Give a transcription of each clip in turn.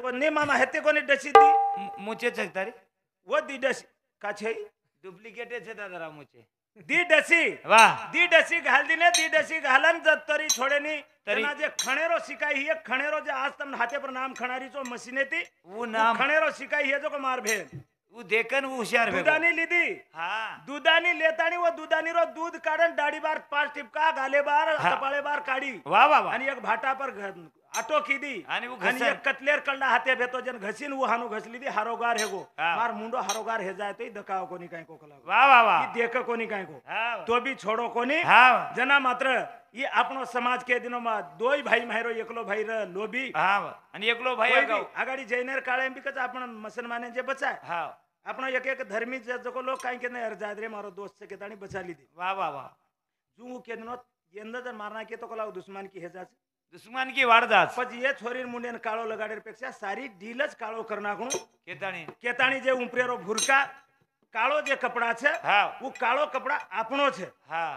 को ने मामा हेते कोनी डसी दी मुचे छे तारी वो दी डसी का छे डुप्लिकेट छे दादा मुचे दी डसी वाह दी डसी घाल दिने दी डसी घालन जत तरी छोडेनी तरी तना जे खणेरो शिकाई ही खणेरो जे आज तम हाते पर नाम खणारी चो मशीने ती वो नाम खणेरो शिकाई हे जो को मार भे वो देखन वो होशियार भे दुधानी लीधी हां दुधानी लेतानी वो दुधानी रो दूध काढन दाढी बार पाच टिपका गाले बार कपाळे बार काढी वाह वाह वाह आणि एक भाटा पर आटो खीदी आणि वो आणि एक कतलेर कल्ला हाते भेतो जन घसीन वो हानो घसली दी हारोगार हेगो हाँ। मार मुंडो हारोगार हे जाय तो दकाव कोनी काय को कला वाह वाह वाह देख कोनी काय को हां तो भी छोड़ो कोनी हां जना मात्र ये आपनो समाज के दिनों में दोई भाई मायरो एकलो भाई र लोभी हां आणि एकलो भाई अगाऊ आगाडी जैनेर काळे बिकच आपण मुसलमाने जे बचाय हां आपण एक एक धर्मी जको लोग काय के नाही जाय रे मारो दोस्त से के ताणी बचाली दी वाह वाह वाह जू के दिनों यंदा जर मारना के तो कला दुश्मन की हे जाच दुश्मन की वारदात पण ये छोरीन मुंडेन काळो लगाडेर पेक्षा सारी डीलच काळो करनाकणो केताणी जे उंपरेरो भुरका काळो जे कपड़ा छे हां वो काळो कपड़ा आपनो छे हां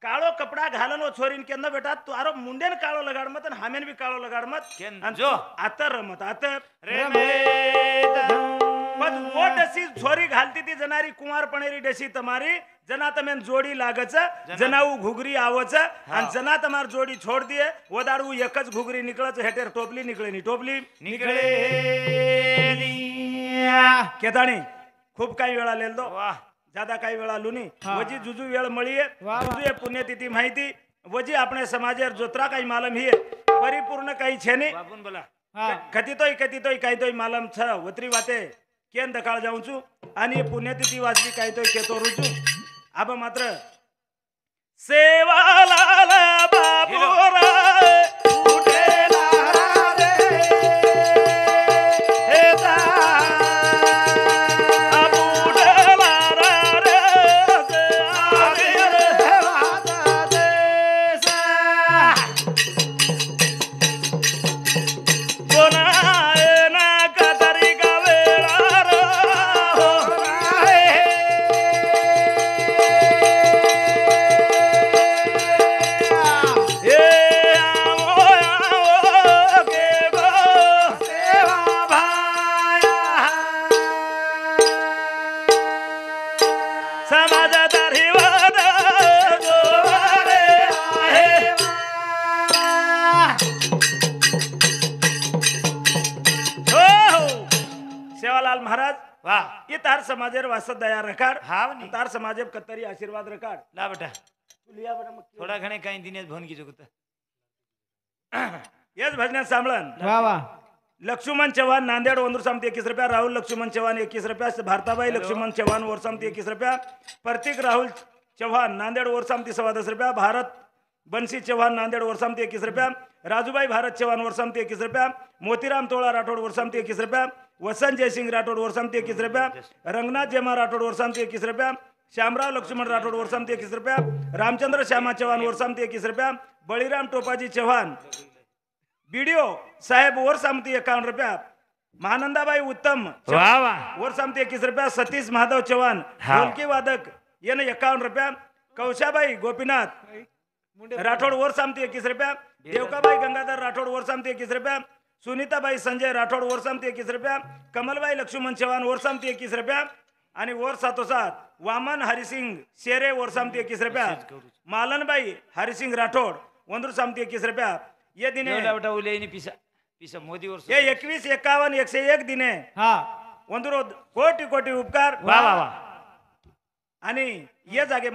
काळो कपड़ा घालनो छोरीन के न बेटा तारो मुंडेन काळो लगाड मत आणि हामेन भी काळो लगाड मत केन जो आतर रमत आतर रे मे पण वो डसी छोरी घालती ती जनारी कुमार पणेरी डसी तमारी जना तमेन जोड़ी लागच जनाऊ घुगरी आवच आणि जना तमार जोड़ी छोड़ दिए वो दारू एकच घुगरी निकळच हेटेर टोपली निकळे नी टोपली निकळे केताणी खूप काही वेळा लेल दो वाह ज्यादा काही वेळा लुनी वजी जुजू वेळ मळीये जुजू पुण्यतिथी माहिती वजी अपने समाजेर जोत्रा काही मालम हिये परिपूर्ण काही छेनी बाबून बोला कथितोय काही तोय मालम छ वत्री वाते केन दकाळ जाऊचू आणि पुण्यतिथी वाचली काही तोय केतो रुचू अब मात्र सेवाला बाबूरा उठेला रे हेता महाराज वाह ये तार समाजेर वासत दया रखाड हां तार समाजेर कत्तरी आशीर्वाद रखाड ला बेटा तू लिया बेटा मग थोड़ा घणे काही दिनेश भवन की जगत येस भजन सांभळन वाह वाह लक्ष्मण चव्हाण नांदेड वंदूर सामती 21 रुपया राहुल लक्ष्मण चव्हाण 21 रुपया भारताबाई लक्ष्मण चव्हाण वर सामती 21 रुपया प्रतीक राहुल चव्हाण नांदेड वर सामती 10 रुपया भारत बंसी चव्हाण नांदेड वर सामती 21 रुपया राजूबाई भारत चव्हाण वर सामती 21 रुपया मोतीराम तोळा राठोड वर सामती 21 रुपया वसंत जयसिंग राठोड वर सामती 21 रुपया रंगनाथ जेमा राठोड वर सामती 21 रुपया श्यामराव लक्ष्मण राठोड वर सामती 21 रुपया रामचंद्र श्यामा चव्हाण वर सामती 21 रुपया बळीराम टोपाजी चव्हाण बीडीओ साहेब वर सामती 51 रुपया महानंदाबाई उत्तम वाह वाह वर सामती 21 रुपया सतीश महादेव चव्हाण ढोलकी वादक याने 51 रुपया कौशाबाई गोपीनाथ राठोड वर सामती 21 रुपया देवकाबाई गंगाधर राठोड वर सामती 21 रुपया सुनीताबाई संजय राठोड वर सामती 21 रुपया कमलबाई लक्ष्मण चव्हाण वर सामती 21 रुपया आणि वर सातोसात वामन हरिसिंग शेरे वर सामती 21 रुपया मालनबाई हरिसिंग राठोड वंदूर सामती 21 रुपया ये दिने बेटा उलेनी पिसा पिसा मोदी वर ये 21 51 101 दिने हां वंदूर कोटी कोटी उपकार वाह वाह वाह आणि ये जागे